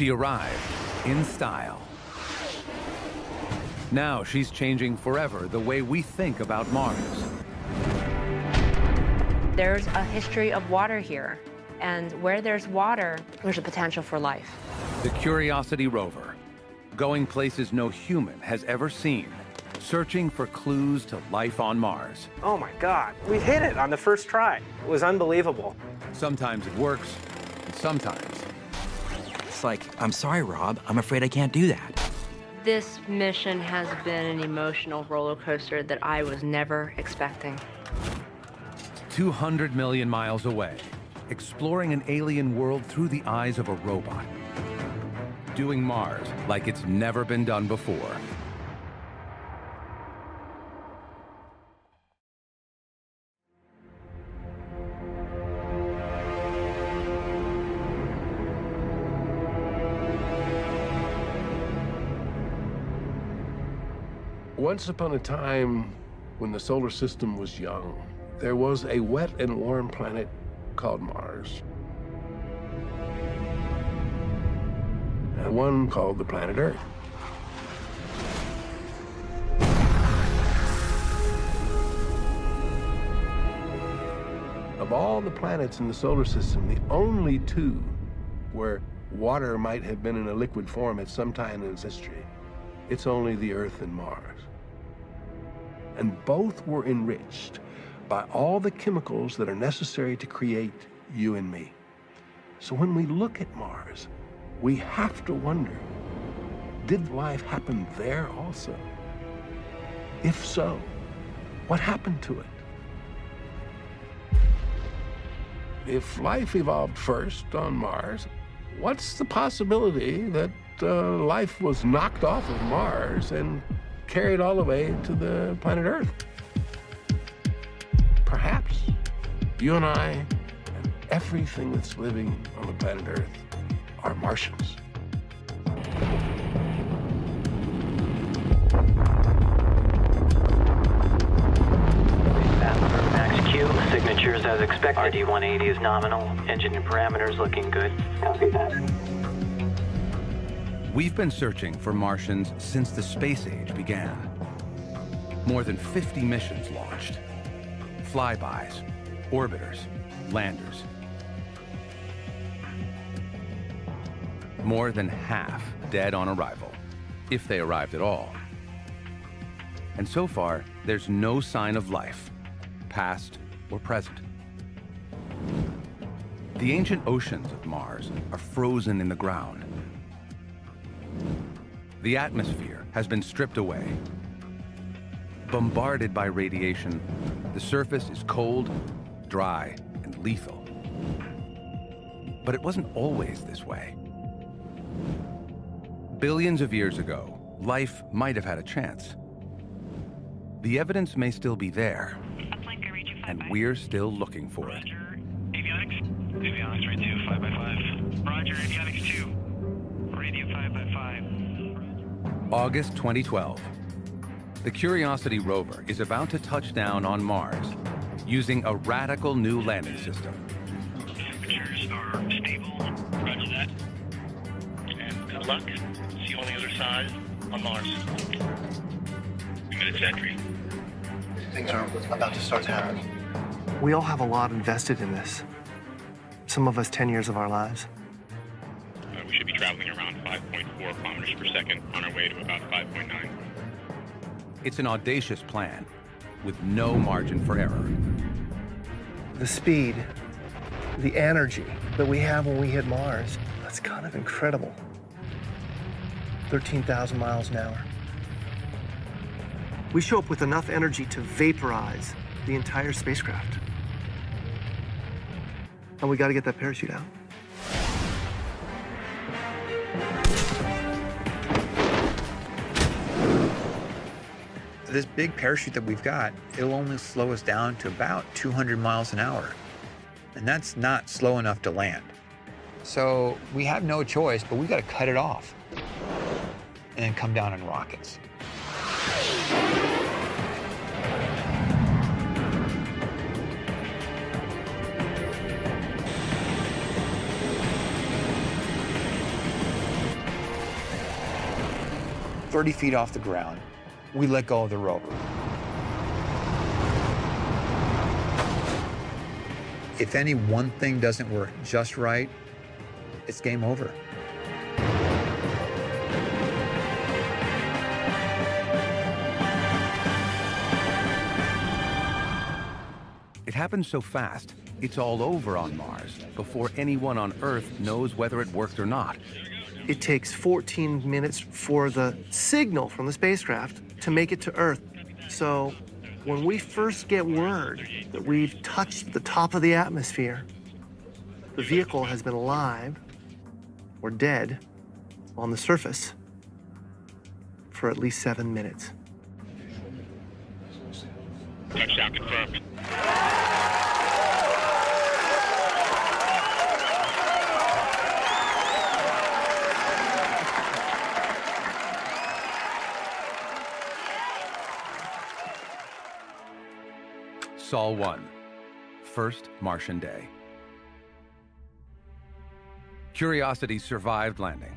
She arrived in style. Now she's changing forever the way we think about Mars. There's a history of water here, and where there's water, there's a potential for life. The Curiosity rover, going places no human has ever seen, searching for clues to life on Mars. Oh my God, we hit it on the first try. It was unbelievable. Sometimes it works, and sometimes. It's like, I'm sorry, Rob, I'm afraid I can't do that. This mission has been an emotional roller coaster that I was never expecting. 200 million miles away, exploring an alien world through the eyes of a robot. Doing Mars like it's never been done before. Once upon a time, when the solar system was young, there was a wet and warm planet called Mars. And one called the planet Earth. Of all the planets in the solar system, the only two where water might have been in a liquid form at some time in its history, it's only the Earth and Mars. And both were enriched by all the chemicals that are necessary to create you and me. So when we look at Mars, we have to wonder, did life happen there also? If so, what happened to it? If life evolved first on Mars, what's the possibility that life was knocked off of Mars and carried all the way to the planet Earth? Perhaps you and I and everything that's living on the planet Earth are Martians. Max Q, signatures as expected. RD-180 is nominal. Engine and parameters looking good. Copy that. We've been searching for Martians since the space age began. More than 50 missions launched. Flybys, orbiters, landers. More than half dead on arrival, if they arrived at all. And so far, there's no sign of life, past or present. The ancient oceans of Mars are frozen in the ground. The atmosphere has been stripped away. Bombarded by radiation, the surface is cold, dry, and lethal. But it wasn't always this way. Billions of years ago, life might have had a chance. The evidence may still be there, and we're still looking for it. Avionics? Avionics right 2, 5 by 5. Roger, avionics 2. Radio 5 by 5. August 2012. The Curiosity rover is about to touch down on Mars using a radical new landing system. Temperatures are stable. Roger that. And good luck. See you on the other side on Mars. 2 minutes entry. Things are about to start to happen. We all have a lot invested in this. Some of us 10 years of our lives. We should be traveling around 5.4 kilometers per second on our way to about 5.9. It's an audacious plan with no margin for error. The speed, the energy that we have when we hit Mars, that's kind of incredible. 13,000 miles an hour. We show up with enough energy to vaporize the entire spacecraft. And we got to get that parachute out. This big parachute that we've got, it'll only slow us down to about 200 miles an hour. And that's not slow enough to land. So we have no choice, but we got to cut it off and then come down in rockets. 30 feet off the ground, we let go of the rover. If any one thing doesn't work just right, it's game over. It happens so fast, it's all over on Mars before anyone on Earth knows whether it worked or not. It takes 14 minutes for the signal from the spacecraft to make it to Earth. So when we first get word that we've touched the top of the atmosphere, the vehicle has been alive or dead on the surface for at least 7 minutes. Touchdown confirmed. Sol 1, first Martian day. Curiosity survived landing.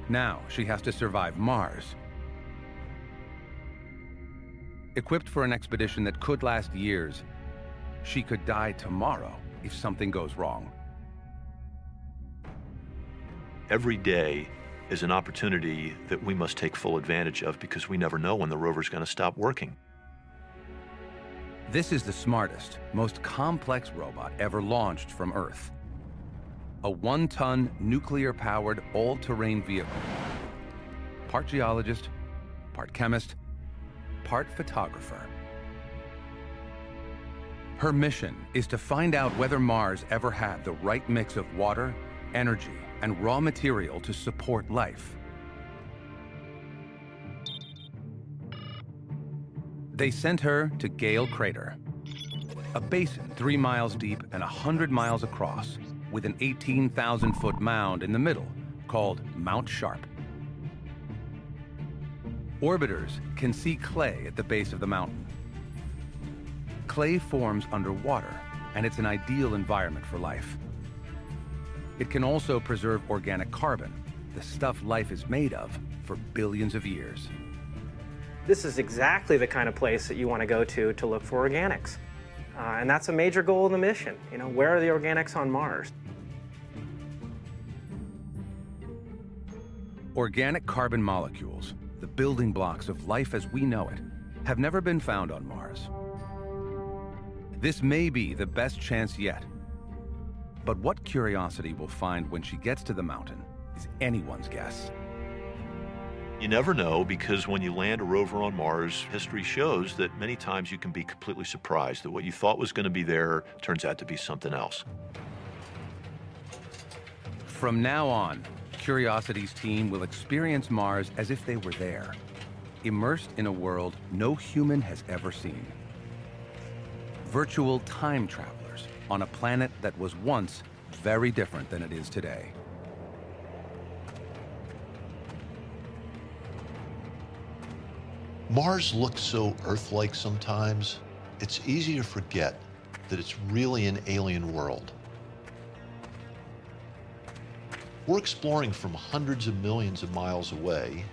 Now she has to survive Mars. Equipped for an expedition that could last years, she could die tomorrow if something goes wrong. Every day is an opportunity that we must take full advantage of because we never know when the rover's going to stop working. This is the smartest, most complex robot ever launched from Earth. A 1-ton, nuclear-powered, all-terrain vehicle. Part geologist, part chemist, part photographer. Her mission is to find out whether Mars ever had the right mix of water, energy, and raw material to support life. They sent her to Gale Crater, a basin 3 miles deep and 100 miles across, with an 18,000-foot mound in the middle called Mount Sharp. Orbiters can see clay at the base of the mountain. Clay forms underwater, and it's an ideal environment for life. It can also preserve organic carbon, the stuff life is made of, for billions of years. This is exactly the kind of place that you want to go to look for organics. And that's a major goal of the mission. You know, where are the organics on Mars? Organic carbon molecules, the building blocks of life as we know it, have never been found on Mars. This may be the best chance yet. But what Curiosity will find when she gets to the mountain is anyone's guess. You never know, because when you land a rover on Mars, history shows that many times you can be completely surprised that what you thought was going to be there turns out to be something else. From now on, Curiosity's team will experience Mars as if they were there, immersed in a world no human has ever seen. Virtual time travelers on a planet that was once very different than it is today. Mars looks so Earth-like sometimes, it's easy to forget that it's really an alien world. We're exploring from hundreds of millions of miles away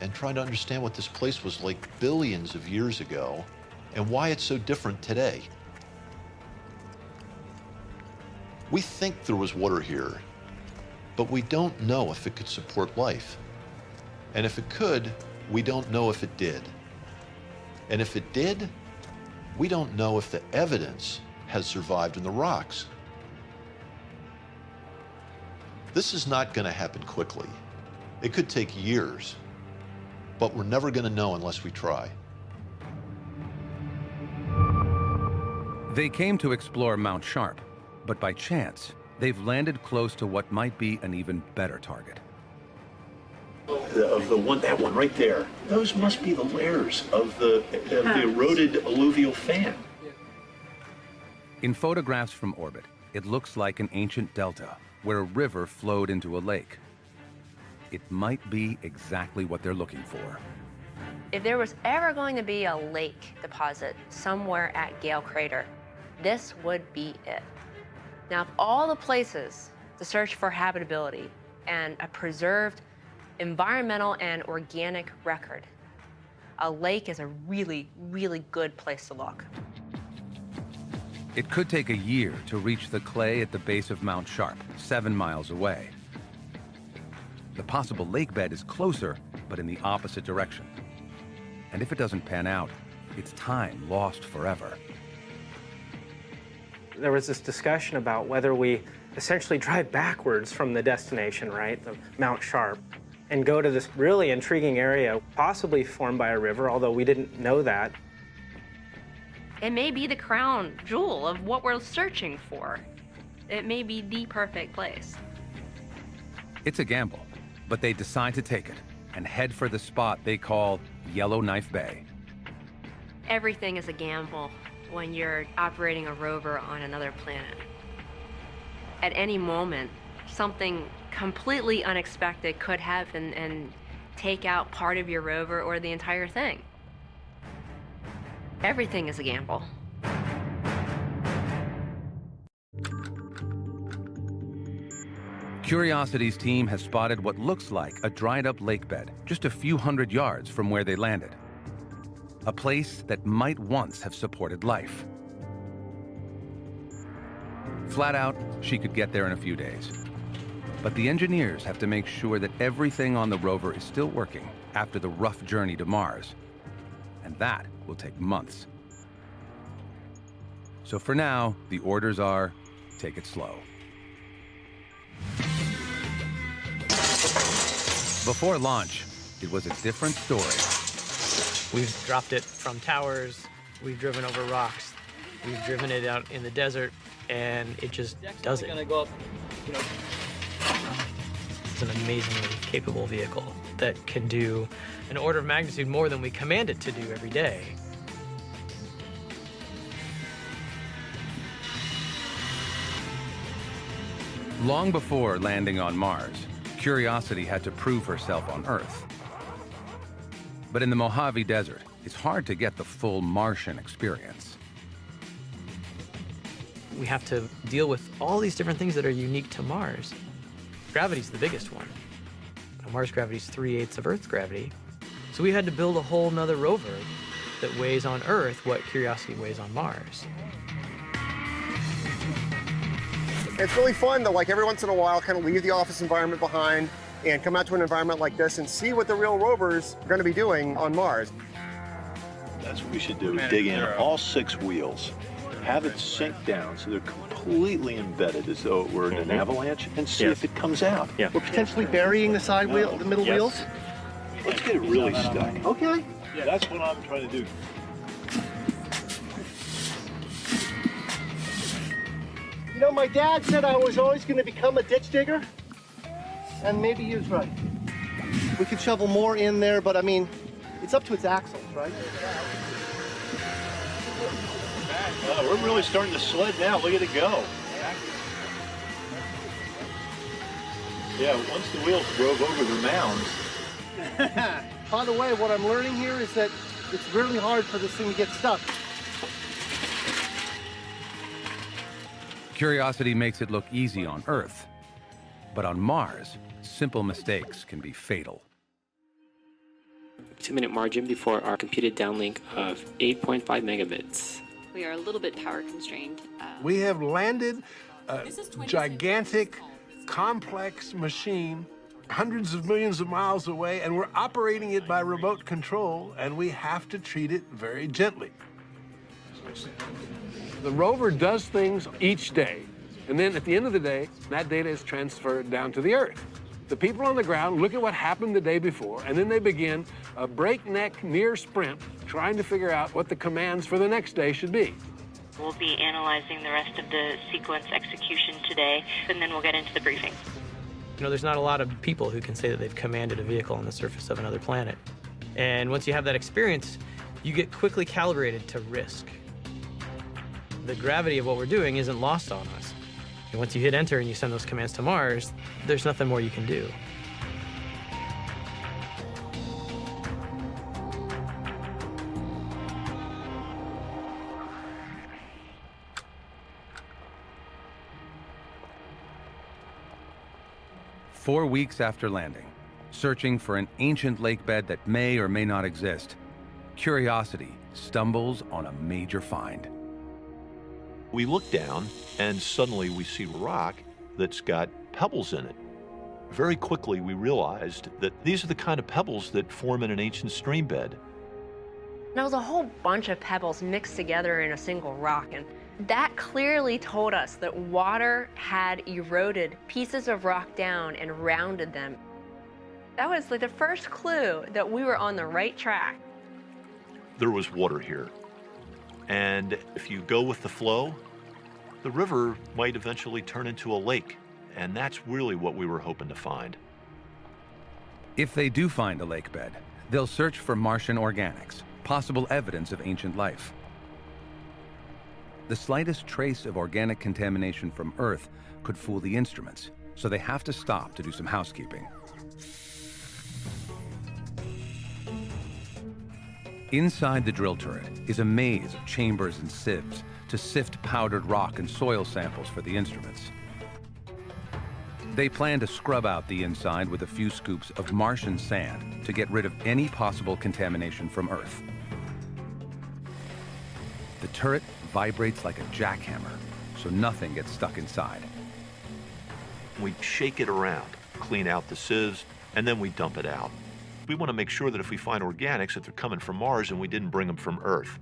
and trying to understand what this place was like billions of years ago and why it's so different today. We think there was water here, but we don't know if it could support life. And if it could, we don't know if it did. And if it did, we don't know if the evidence has survived in the rocks. This is not going to happen quickly. It could take years, but we're never going to know unless we try. They came to explore Mount Sharp, but by chance, they've landed close to what might be an even better target. That one right there, those must be the layers of the eroded alluvial fan. In photographs from orbit, it looks like an ancient delta where a river flowed into a lake. It might be exactly what they're looking for. If there was ever going to be a lake deposit somewhere at Gale Crater, this would be it. Now, of all the places to search for habitability and a preserved environmental and organic record. A lake is a really, really good place to look. It could take a year to reach the clay at the base of Mount Sharp, 7 miles away. The possible lake bed is closer, but in the opposite direction. And if it doesn't pan out, it's time lost forever. There was this discussion about whether we essentially drive backwards from the destination, right, the Mount Sharp, and go to this really intriguing area, possibly formed by a river, although we didn't know that. It may be the crown jewel of what we're searching for. It may be the perfect place. It's a gamble, but they decide to take it and head for the spot they call Yellowknife Bay. Everything is a gamble when you're operating a rover on another planet. At any moment, something completely unexpected could happen and take out part of your rover or the entire thing. Everything is a gamble. Curiosity's team has spotted what looks like a dried-up lake bed just a few hundred yards from where they landed. A place that might once have supported life. Flat out, she could get there in a few days. But the engineers have to make sure that everything on the rover is still working after the rough journey to Mars. And that will take months. So for now, the orders are, take it slow. Before launch, it was a different story. We've dropped it from towers, we've driven over rocks, we've driven it out in the desert, and it just does it. It's an amazingly capable vehicle that can do an order of magnitude more than we command it to do every day. Long before landing on Mars, Curiosity had to prove herself on Earth. But in the Mojave Desert, it's hard to get the full Martian experience. We have to deal with all these different things that are unique to Mars. Gravity's the biggest one. Mars gravity's 3/8 of Earth's gravity. So we had to build a whole nother rover that weighs on Earth what Curiosity weighs on Mars. It's really fun to, like, every once in a while, kind of leave the office environment behind and come out to an environment like this and see what the real rovers are going to be doing on Mars. That's what we should do, dig in all 6 wheels, have it sink down so they're completely embedded as though it were in an avalanche, and see if it comes out. We're potentially burying the side wheel, the middle wheels? Let's get it really stuck. Okay. Yeah, that's what I'm trying to do. You know, my dad said I was always going to become a ditch digger, and maybe he was right. We could shovel more in there, but I mean, it's up to its axles, right? We're really starting to sled now. Look at it go. Yeah, once the wheels drove over the mounds. By the way, what I'm learning here is that it's really hard for this thing to get stuck. Curiosity makes it look easy on Earth, but on Mars, simple mistakes can be fatal. 2-minute margin before our computed downlink of 8.5 megabits. We are a little bit power constrained. We have landed a gigantic, complex machine hundreds of millions of miles away, and we're operating it by remote control, and we have to treat it very gently. The rover does things each day, and then at the end of the day, that data is transferred down to the Earth. The people on the ground look at what happened the day before, and then they begin a breakneck near sprint trying to figure out what the commands for the next day should be. We'll be analyzing the rest of the sequence execution today, and then we'll get into the briefing. You know, there's not a lot of people who can say that they've commanded a vehicle on the surface of another planet. And once you have that experience, you get quickly calibrated to risk. The gravity of what we're doing isn't lost on us. And once you hit enter and you send those commands to Mars, there's nothing more you can do. "4 weeks after landing, Searching for an ancient lake bed that may or may not exist, Curiosity stumbles on a major find. We look down, and suddenly we see rock that's got pebbles in it. Very quickly, we realized that these are the kind of pebbles that form in an ancient stream bed. There was a whole bunch of pebbles mixed together in a single rock, and that clearly told us that water had eroded pieces of rock down and rounded them. That was like the first clue that we were on the right track. There was water here. And if you go with the flow, the river might eventually turn into a lake. And that's really what we were hoping to find. If they do find a lake bed, they'll search for Martian organics, possible evidence of ancient life. The slightest trace of organic contamination from Earth could fool the instruments, so they have to stop to do some housekeeping. Inside the drill turret is a maze of chambers and sieves to sift powdered rock and soil samples for the instruments. They plan to scrub out the inside with a few scoops of Martian sand to get rid of any possible contamination from Earth. The turret vibrates like a jackhammer, so nothing gets stuck inside. We shake it around, clean out the sieves, and then we dump it out. We want to make sure that if we find organics, that they're coming from Mars and we didn't bring them from Earth.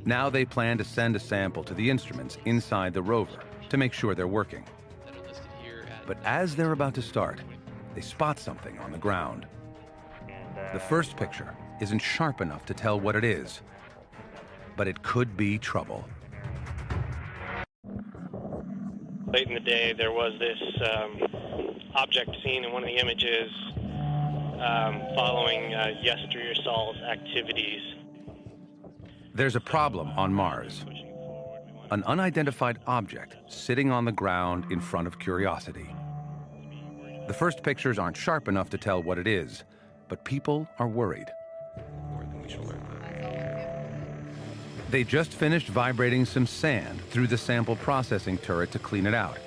Now they plan to send a sample to the instruments inside the rover to make sure they're working. But as they're about to start, they spot something on the ground. The first picture isn't sharp enough to tell what it is, but it could be trouble. Late in the day, there was this object seen in one of the images following Yestresal's activities. There's a problem on Mars. An unidentified object sitting on the ground in front of Curiosity. The first pictures aren't sharp enough to tell what it is, but people are worried. They just finished vibrating some sand through the sample processing turret to clean it out.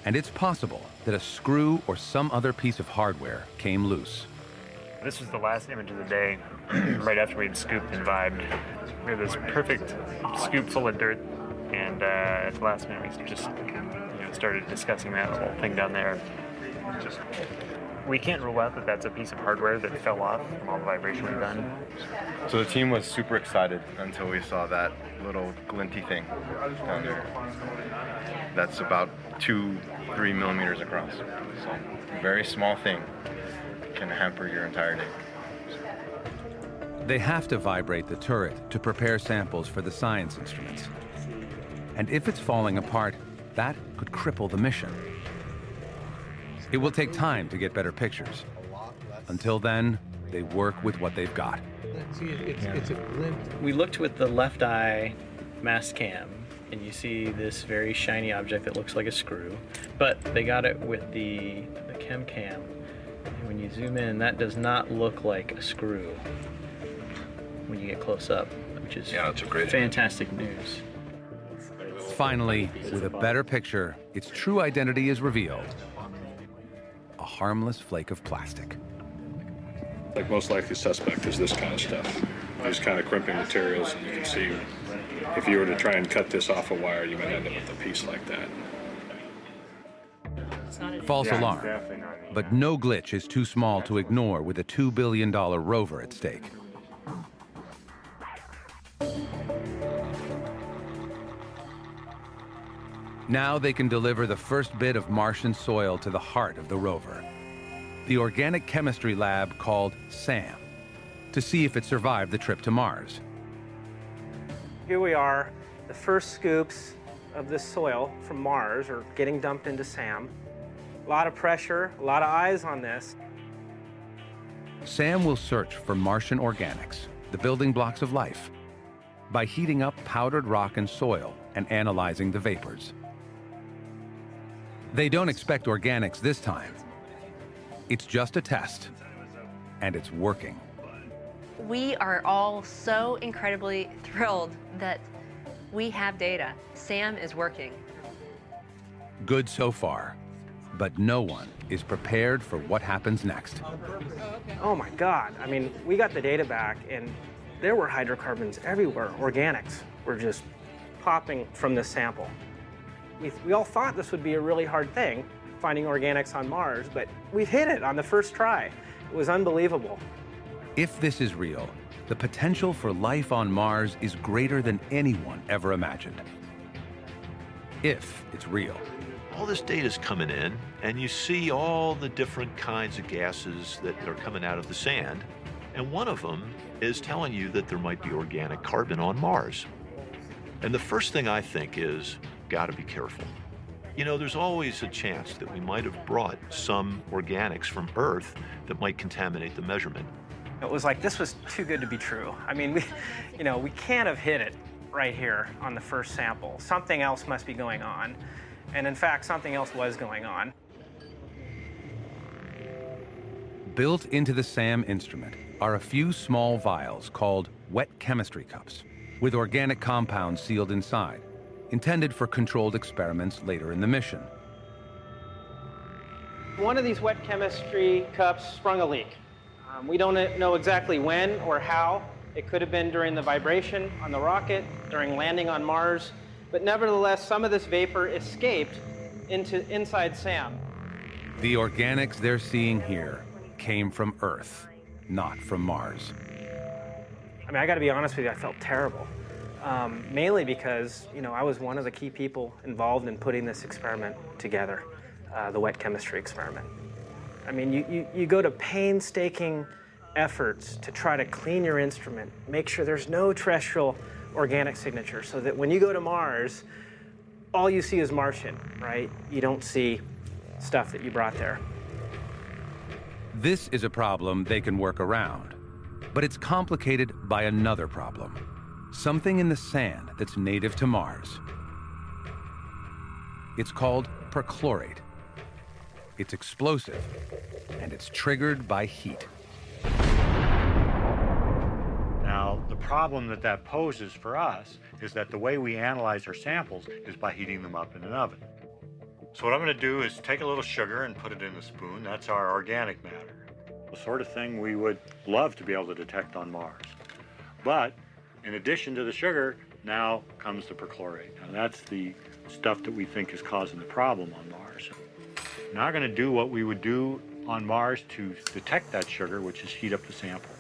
And it's possible that a screw or some other piece of hardware came loose. This was the last image of the day, right after we had scooped and vibed. We had this perfect scoop full of dirt, and at the last minute we just started discussing that whole thing down there. We can't rule out that that's a piece of hardware that fell off from all the vibration we've done. So the team was super excited until we saw that little glinty thing down there. That's about 2-3 millimeters across. So a very small thing can hamper your entire day. They have to vibrate the turret to prepare samples for the science instruments. And if it's falling apart, that could cripple the mission. It will take time to get better pictures. Until then, they work with what they've got. It's a glint. We looked with the left eye mass cam, and you see this very shiny object that looks like a screw, but they got it with the chem cam. And when you zoom in, that does not look like a screw when you get close up, which is that's a great fantastic news. Finally, with a better picture, its true identity is revealed. A harmless flake of plastic. Like most likely suspect is this kind of stuff. These kind of crimping materials, and you can see if you were to try and cut this off a wire, you might end up with a piece like that. False alarm, but no glitch is too small to ignore with a $2 billion rover at stake. Now they can deliver the first bit of Martian soil to the heart of the rover, the organic chemistry lab called SAM, to see if it survived the trip to Mars. Here we are, the first scoops of this soil from Mars are getting dumped into SAM. A lot of pressure, a lot of eyes on this. SAM will search for Martian organics, the building blocks of life, by heating up powdered rock and soil and analyzing the vapors. They don't expect organics this time. It's just a test, and it's working. We are all so incredibly thrilled that we have data. SAM is working. Good so far. But no one is prepared for what happens next. Oh my God. I mean, we got the data back and there were hydrocarbons everywhere. Organics were just popping from this sample. We all thought this would be a really hard thing, finding organics on Mars, but we've hit it on the first try. It was unbelievable. If this is real, the potential for life on Mars is greater than anyone ever imagined. If it's real. All this data's coming in, and you see all the different kinds of gases that are coming out of the sand, and one of them is telling you that there might be organic carbon on Mars. And the first thing I think is, gotta be careful. You know, there's always a chance that we might have brought some organics from Earth that might contaminate the measurement. It was like, this was too good to be true. I mean, we can't have hit it right here on the first sample. Something else must be going on. And in fact, something else was going on. Built into the SAM instrument are a few small vials called wet chemistry cups, with organic compounds sealed inside, intended for controlled experiments later in the mission. One of these wet chemistry cups sprung a leak. We don't know exactly when or how. It could have been during the vibration on the rocket, during landing on Mars, but nevertheless, some of this vapor escaped inside SAM. The organics they're seeing here came from Earth, not from Mars. I mean, I gotta be honest with you, I felt terrible. Mainly because, I was one of the key people involved in putting this experiment together, the wet chemistry experiment. I mean, you go to painstaking efforts to try to clean your instrument, make sure there's no terrestrial organic signature, so that when you go to Mars, all you see is Martian, right? You don't see stuff that you brought there. This is a problem they can work around, but it's complicated by another problem. Something in the sand that's native to Mars. It's called perchlorate. It's explosive, and it's triggered by heat. Now, the problem that poses for us is that the way we analyze our samples is by heating them up in an oven. So what I'm going to do is take a little sugar and put it in a spoon. That's our organic matter. The sort of thing we would love to be able to detect on Mars. But in addition to the sugar, now comes the perchlorate. Now that's the stuff that we think is causing the problem on Mars. Now we're going to do what we would do on Mars to detect that sugar, which is heat up the sample.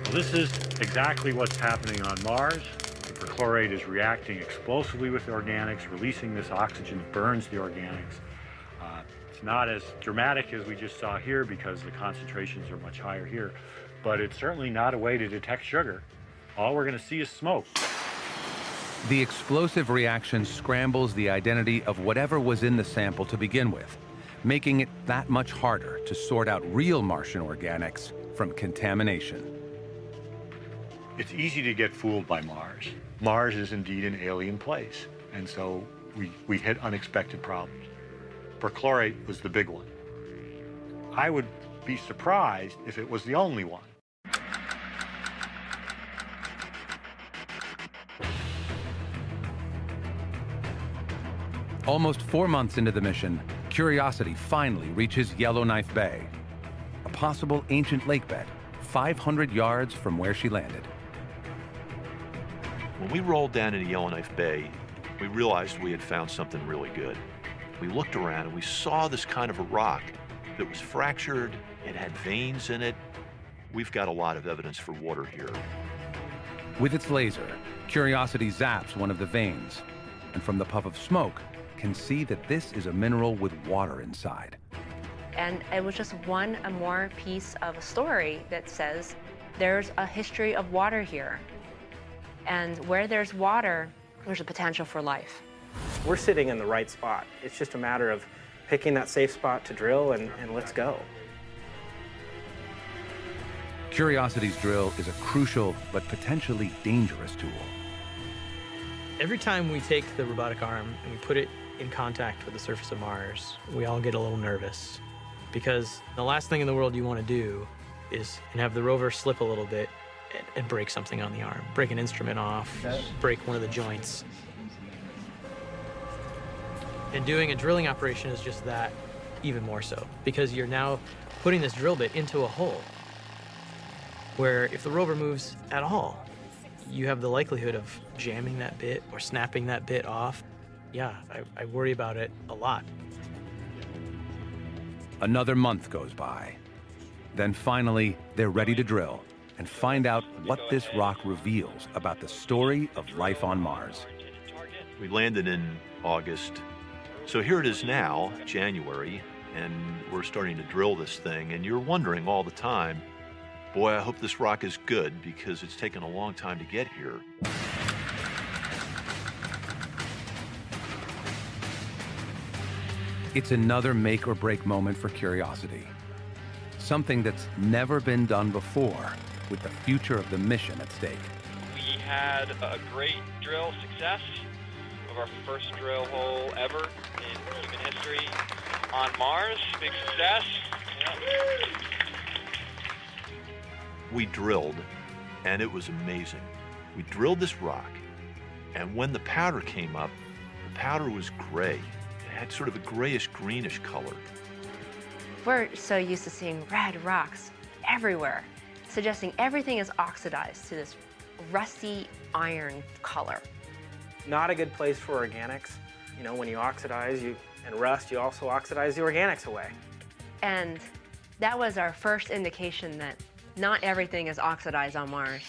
Well, this is exactly what's happening on Mars. The perchlorate is reacting explosively with the organics, releasing this oxygen that burns the organics. It's not as dramatic as we just saw here because the concentrations are much higher here, but it's certainly not a way to detect sugar. All we're going to see is smoke. The explosive reaction scrambles the identity of whatever was in the sample to begin with, making it that much harder to sort out real Martian organics from contamination. It's easy to get fooled by Mars. Mars is indeed an alien place, and so we hit unexpected problems. Perchlorate was the big one. I would be surprised if it was the only one. Almost 4 months into the mission, Curiosity finally reaches Yellowknife Bay, a possible ancient lakebed 500 yards from where she landed. When we rolled down into Yellowknife Bay, we realized we had found something really good. We looked around and we saw this kind of a rock that was fractured, it had veins in it. We've got a lot of evidence for water here. With its laser, Curiosity zaps one of the veins, and from the puff of smoke, can see that this is a mineral with water inside. And it was just one more piece of a story that says there's a history of water here. And where there's water, there's a potential for life. We're sitting in the right spot. It's just a matter of picking that safe spot to drill and let's go. Curiosity's drill is a crucial but potentially dangerous tool. Every time we take the robotic arm and we put it in contact with the surface of Mars, we all get a little nervous. because the last thing in the world you want to do is have the rover slip a little bit and break something on the arm, break an instrument off, break one of the joints. And doing a drilling operation is just that, even more so, because you're now putting this drill bit into a hole where if the rover moves at all, you have the likelihood of jamming that bit or snapping that bit off. Yeah, I worry about it a lot. Another month goes by. Then finally, they're ready to drill and find out what this rock reveals about the story of life on Mars. We landed in August. So here it is now, January, and we're starting to drill this thing, and you're wondering all the time, boy, I hope this rock is good because it's taken a long time to get here. It's another make or break moment for Curiosity. Something that's never been done before, with the future of the mission at stake. We had a great drill success of our first drill hole ever in human history on Mars. Big success. Yep. We drilled, and it was amazing. We drilled this rock, and when the powder came up, the powder was gray. It had sort of a grayish-greenish color. We're so used to seeing red rocks everywhere, suggesting everything is oxidized to this rusty iron color. Not a good place for organics. You know, when you oxidize and rust, you also oxidize the organics away. And that was our first indication that not everything is oxidized on Mars.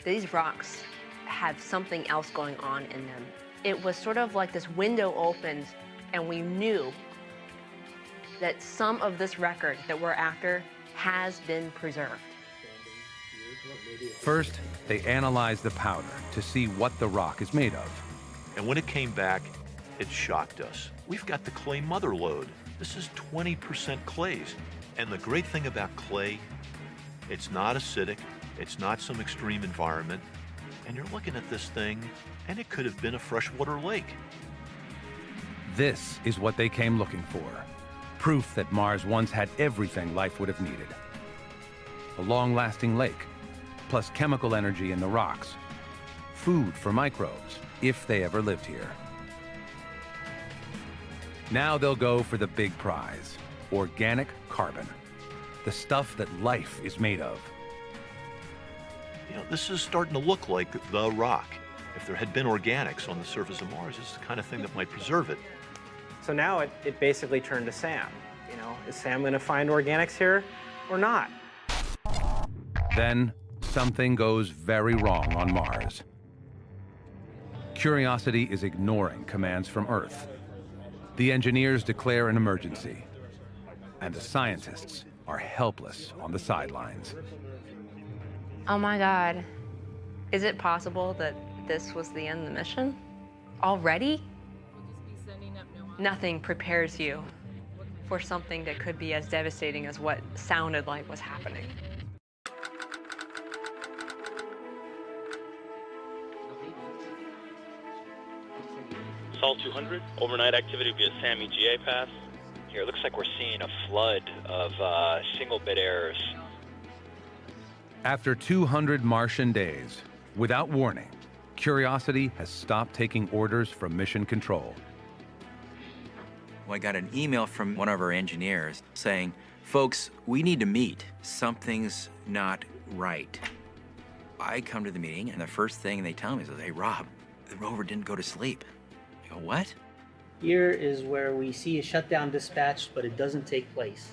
These rocks have something else going on in them. It was sort of like this window opened, and we knew that some of this record that we're after has been preserved. First, they analyzed the powder to see what the rock is made of. And when it came back, it shocked us. We've got the clay mother lode. This is 20% clays. And the great thing about clay, it's not acidic, it's not some extreme environment, and you're looking at this thing, and it could have been a freshwater lake. This is what they came looking for. Proof that Mars once had everything life would have needed. A long-lasting lake, plus chemical energy in the rocks. Food for microbes, if they ever lived here. Now they'll go for the big prize, organic carbon. The stuff that life is made of. You know, this is starting to look like the rock. If there had been organics on the surface of Mars, this is the kind of thing that might preserve it. So now it basically turned to Sam. You know, is Sam going to find organics here or not? Then something goes very wrong on Mars. Curiosity is ignoring commands from Earth. The engineers declare an emergency, and the scientists are helpless on the sidelines. Oh my God. Is it possible that this was the end of the mission? Already? Nothing prepares you for something that could be as devastating as what sounded like was happening. Sol 200, overnight activity via SAM EGA path. Here, it looks like we're seeing a flood of single-bit errors. After 200 Martian days, without warning, Curiosity has stopped taking orders from Mission Control. Well, I got an email from one of our engineers saying, folks, we need to meet. Something's not right. I come to the meeting, and the first thing they tell me is, hey, Rob, the rover didn't go to sleep. I go, what? Here is where we see a shutdown dispatched, but it doesn't take place.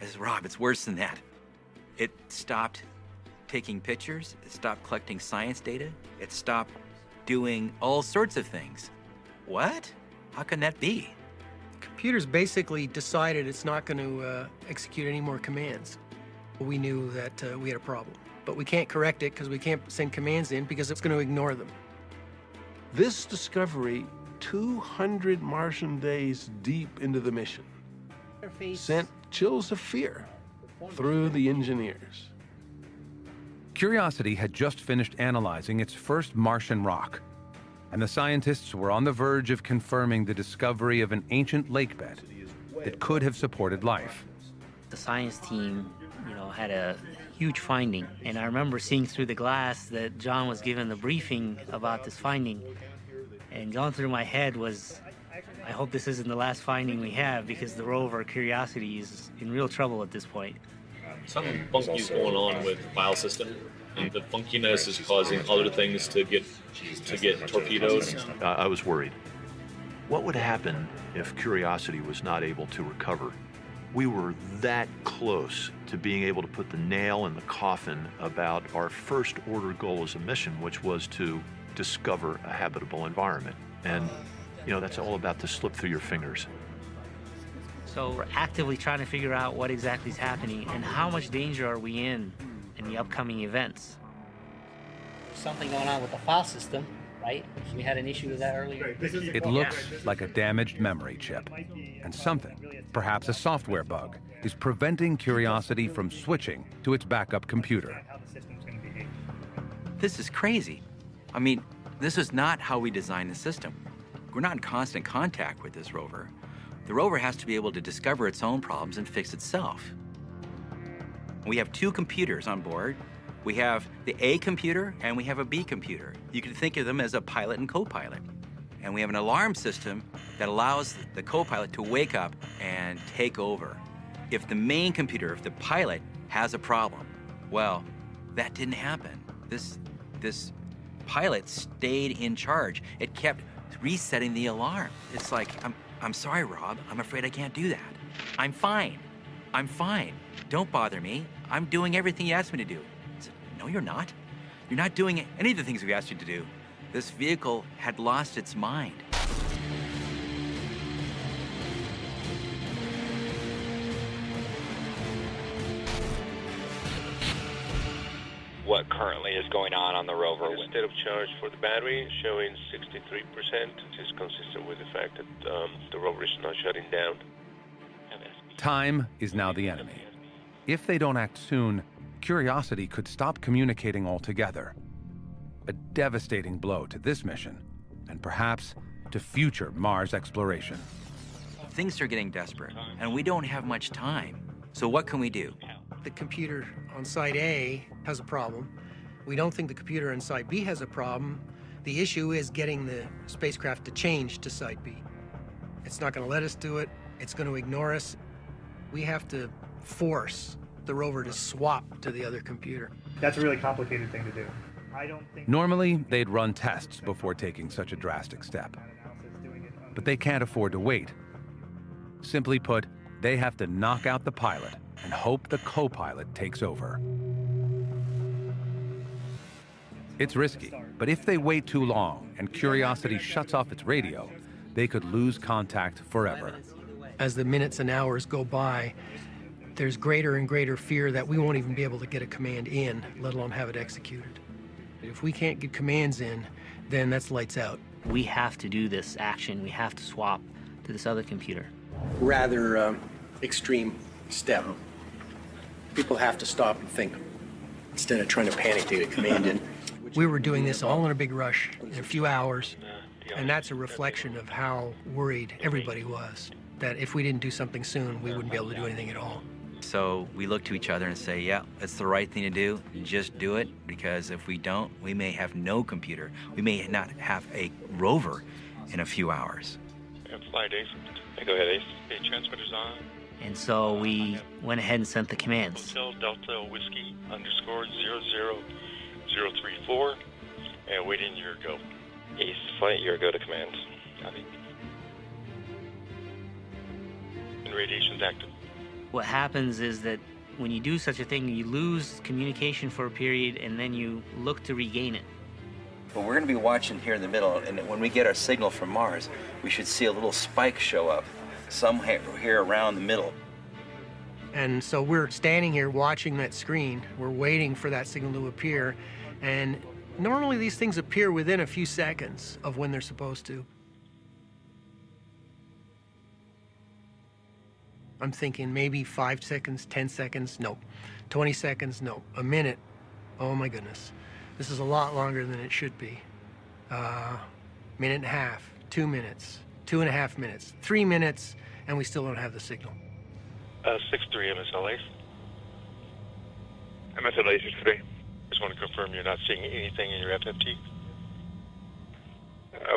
I said, Rob, it's worse than that. It stopped taking pictures. It stopped collecting science data. It stopped doing all sorts of things. What? How can that be? Computers basically decided it's not going to execute any more commands. We knew that we had a problem, but we can't correct it because we can't send commands in because it's going to ignore them. This discovery, 200 Martian days deep into the mission, sent chills of fear through the engineers. Curiosity had just finished analyzing its first Martian rock, and the scientists were on the verge of confirming the discovery of an ancient lake bed that could have supported life. The science team, had a huge finding. And I remember seeing through the glass that John was given the briefing about this finding. And going through my head was, I hope this isn't the last finding we have, because the rover Curiosity is in real trouble at this point. Something funky is going on with the file system, and the funkiness is causing other things to get torpedoed. I was worried. What would happen if Curiosity was not able to recover? We were that close to being able to put the nail in the coffin about our first order goal as a mission, which was to discover a habitable environment. And, that's all about to slip through your fingers. So we're actively trying to figure out what exactly is happening and how much danger are we in the upcoming events. Something going on with the file system, right? We had an issue with that earlier. It looks like a damaged memory chip, and something, perhaps a software bug, is preventing Curiosity from switching to its backup computer. This is crazy. I mean, this is not how we designed the system. We're not in constant contact with this rover. The rover has to be able to discover its own problems and fix itself. We have two computers on board. We have the A computer and we have a B computer. You can think of them as a pilot and co-pilot. And we have an alarm system that allows the co-pilot to wake up and take over. If the main computer, if the pilot has a problem, well, that didn't happen. This pilot stayed in charge. It kept resetting the alarm. It's like, I'm sorry, Rob. I'm afraid I can't do that. I'm fine. I'm fine. Don't bother me. I'm doing everything you asked me to do. I said, no, you're not. You're not doing any of the things we asked you to do. This vehicle had lost its mind. What currently is going on the rover? State of charge for the battery showing 63% is consistent with the fact that the rover is not shutting down. Time is now the enemy. If they don't act soon, Curiosity could stop communicating altogether. A devastating blow to this mission, and perhaps to future Mars exploration. Things are getting desperate, and we don't have much time. So what can we do? The computer on Site A has a problem. We don't think the computer on Site B has a problem. The issue is getting the spacecraft to change to Site B. It's not going to let us do it. It's going to ignore us. We have to force the rover to swap to the other computer. That's a really complicated thing to do. Normally, they'd run tests before taking such a drastic step. But they can't afford to wait. Simply put, they have to knock out the pilot and hope the co-pilot takes over. It's risky, but if they wait too long and Curiosity shuts off its radio, they could lose contact forever. As the minutes and hours go by, there's greater and greater fear that we won't even be able to get a command in, let alone have it executed. If we can't get commands in, then that's lights out. We have to do this action. We have to swap to this other computer. Rather extreme step. People have to stop and think instead of trying to panic to get a command in. We were doing this all in a big rush in a few hours, and that's a reflection of how worried everybody was, that if we didn't do something soon, we wouldn't be able to do anything at all. So we look to each other and say, yeah, it's the right thing to do. Just do it, because if we don't, we may have no computer. We may not have a rover in a few hours. And flight Ace. Go ahead, Ace. Okay, transmitter's on. And so we went ahead and sent the commands. Hotel Delta Whiskey _00034, and waiting your go. Ace, flight, your go to command. Copy. And radiation's active. What happens is that when you do such a thing, you lose communication for a period, and then you look to regain it. Well, we're going to be watching here in the middle, and when we get our signal from Mars, we should see a little spike show up somewhere here around the middle. And so we're standing here watching that screen. We're waiting for that signal to appear, and normally these things appear within a few seconds of when they're supposed to. I'm thinking maybe 5 seconds, 10 seconds, nope. 20 seconds, nope. A minute, oh my goodness. This is a lot longer than it should be. Minute and a half, 2 minutes, 2.5 minutes, 3 minutes, and we still don't have the signal. 6-3 MSLA. MSLA 6-3. Just want to confirm you're not seeing anything in your FFT.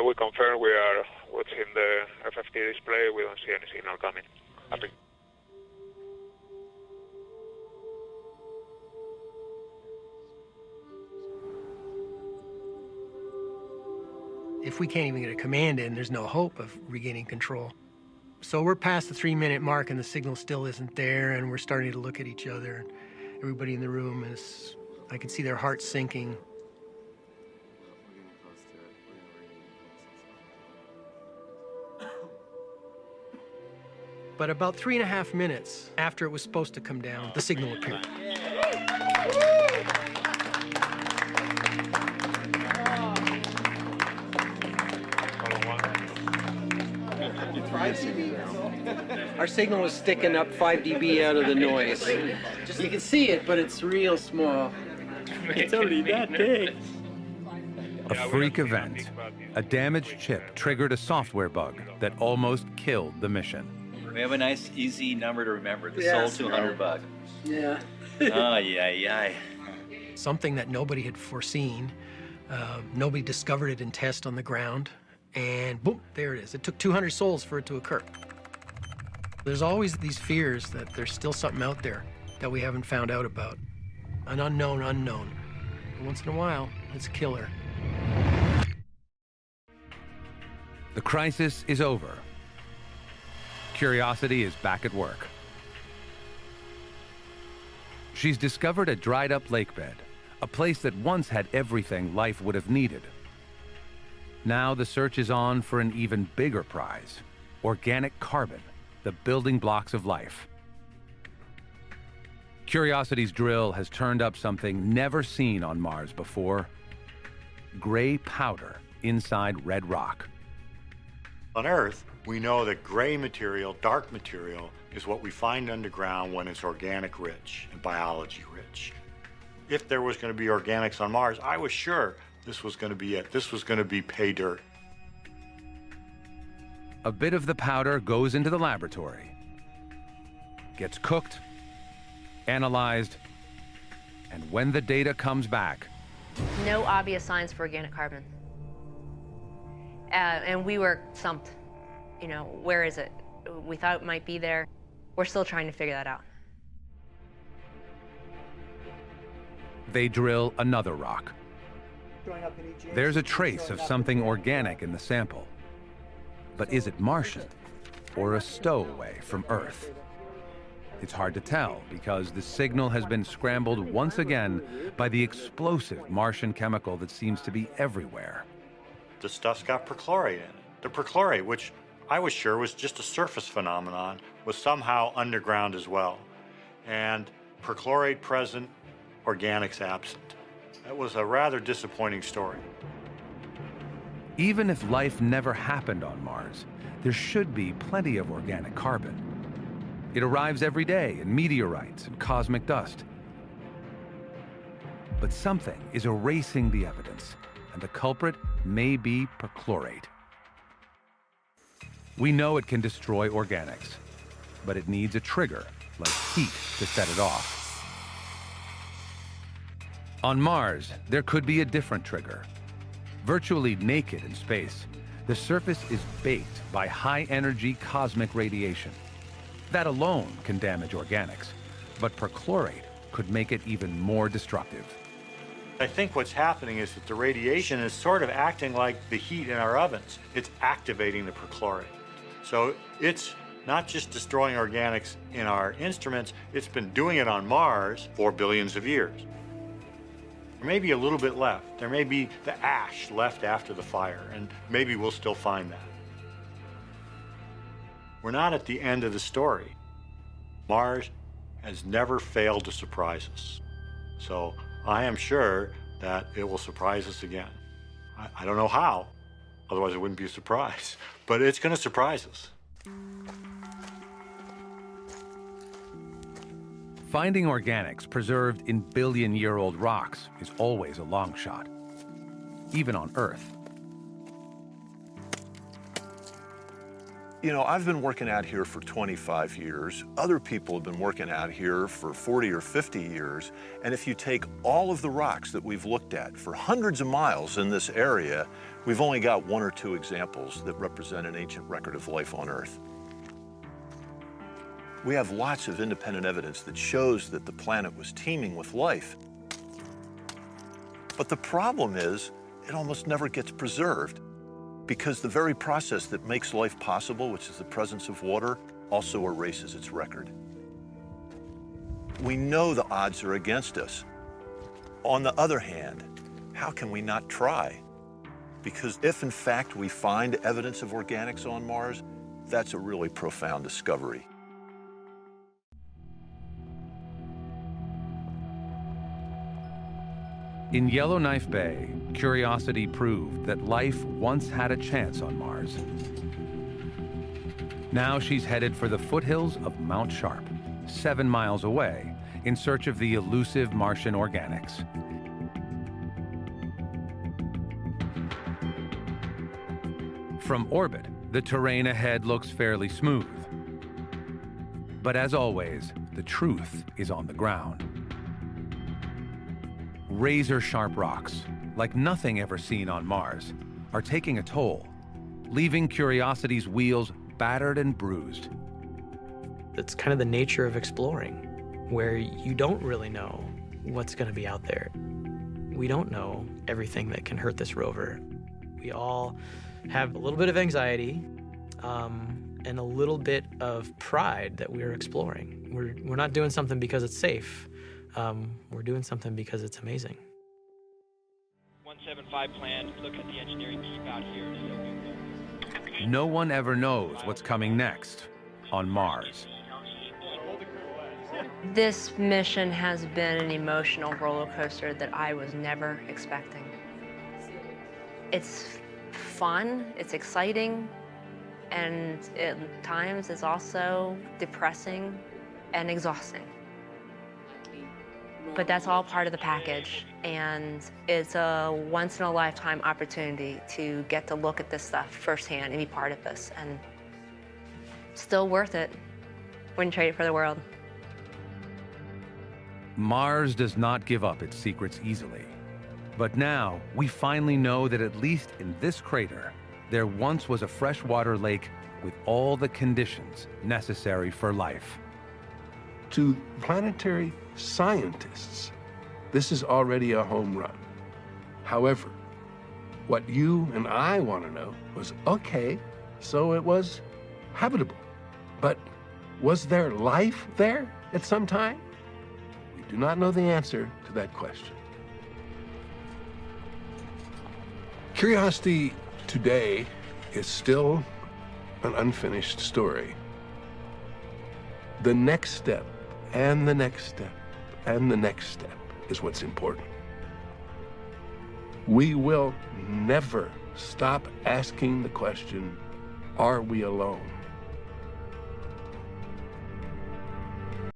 We confirm we are watching the FFT display. We don't see any signal coming. Copy. If we can't even get a command in, there's no hope of regaining control. So we're past the 3-minute mark and the signal still isn't there, and we're starting to look at each other. Everybody in the room is, I can see their hearts sinking. But about 3.5 minutes after it was supposed to come down, the signal appeared. Our signal was sticking up 5 dB out of the noise. You can see it, but it's real small. It's only that big. A freak event. A damaged chip triggered a software bug that almost killed the mission. We have a nice, easy number to remember. The Yeah. Soul 200 bug. Yeah. Oh, yeah. Something that nobody had foreseen. Nobody discovered it in test on the ground. And boom, there it is. It took 200 souls for it to occur. There's always these fears that there's still something out there that we haven't found out about. An unknown unknown. And once in a while, it's a killer. The crisis is over. Curiosity is back at work. She's discovered a dried-up lake bed, a place that once had everything life would have needed. Now the search is on for an even bigger prize: organic carbon, the building blocks of life. Curiosity's drill has turned up something never seen on Mars before: gray powder inside red rock. On Earth, we know that gray material, dark material, is what we find underground when it's organic rich and biology rich. If there was going to be organics on Mars, I was sure this was going to be it. This was going to be pay dirt. A bit of the powder goes into the laboratory, gets cooked, analyzed, and when the data comes back, No obvious signs for organic carbon. And we were stumped. You know, where is it? We thought it might be there. We're still trying to figure that out. they drill another rock. There's a trace of something organic in the sample. But is it Martian or a stowaway from Earth? It's hard to tell because the signal has been scrambled once again by the explosive Martian chemical that seems to be everywhere. The stuff's got perchlorate in it. The perchlorate, which I was sure was just a surface phenomenon, was somehow underground as well. And perchlorate present, organics absent. That was a rather disappointing story. Even if life never happened on Mars, there should be plenty of organic carbon. It arrives every day in meteorites and cosmic dust. But something is erasing the evidence, and the culprit may be perchlorate. We know it can destroy organics, but it needs a trigger, like heat, to set it off. On Mars, there could be a different trigger. Virtually naked in space, the surface is baked by high-energy cosmic radiation. That alone can damage organics, but perchlorate could make it even more destructive. I think what's happening is that the radiation is sort of acting like the heat in our ovens. It's activating the perchlorate. So it's not just destroying organics in our instruments, it's been doing it on Mars for billions of years. There may be a little bit left. There may be the ash left after the fire, and maybe we'll still find that. We're not at the end of the story. Mars has never failed to surprise us. So I am sure that it will surprise us again. I don't know how, otherwise it wouldn't be a surprise, but it's going to surprise us. Finding organics preserved in billion-year-old rocks is always a long shot, even on Earth. You know, I've been working out here for 25 years. Other people have been working out here for 40 or 50 years. And if you take all of the rocks that we've looked at for hundreds of miles in this area, we've only got 1 or 2 examples that represent an ancient record of life on Earth. We have lots of independent evidence that shows that the planet was teeming with life. But the problem is, it almost never gets preserved, because the very process that makes life possible, which is the presence of water, also erases its record. We know the odds are against us. On the other hand, how can we not try? Because if in fact we find evidence of organics on Mars, that's a really profound discovery. In Yellowknife Bay, Curiosity proved that life once had a chance on Mars. Now she's headed for the foothills of Mount Sharp, 7 miles away, in search of the elusive Martian organics. From orbit, the terrain ahead looks fairly smooth. But as always, the truth is on the ground. Razor-sharp rocks, like nothing ever seen on Mars, are taking a toll, leaving Curiosity's wheels battered and bruised. It's kind of the nature of exploring, where you don't really know what's going to be out there. We don't know everything that can hurt this rover. We all have a little bit of anxiety and a little bit of pride that we're exploring. We're not doing something because it's safe. We're doing something because it's amazing. 175 plan, look at the engineering keep out here. So No one ever knows what's coming next on Mars. This mission has been an emotional roller coaster that I was never expecting. It's fun, it's exciting, and at times it's also depressing and exhausting. But that's all part of the package, and it's a once-in-a-lifetime opportunity to get to look at this stuff firsthand and be part of this, and still worth it. Wouldn't trade it for the world. Mars does not give up its secrets easily. But now, we finally know that at least in this crater, there once was a freshwater lake with all the conditions necessary for life. To planetary scientists, this is already a home run. However, what you and I want to know was, okay, so it was habitable, but was there life there at some time? We do not know the answer to that question. Curiosity today is still an unfinished story. The next step, and the next step, and the next step is what's important. We will never stop asking the question, are we alone?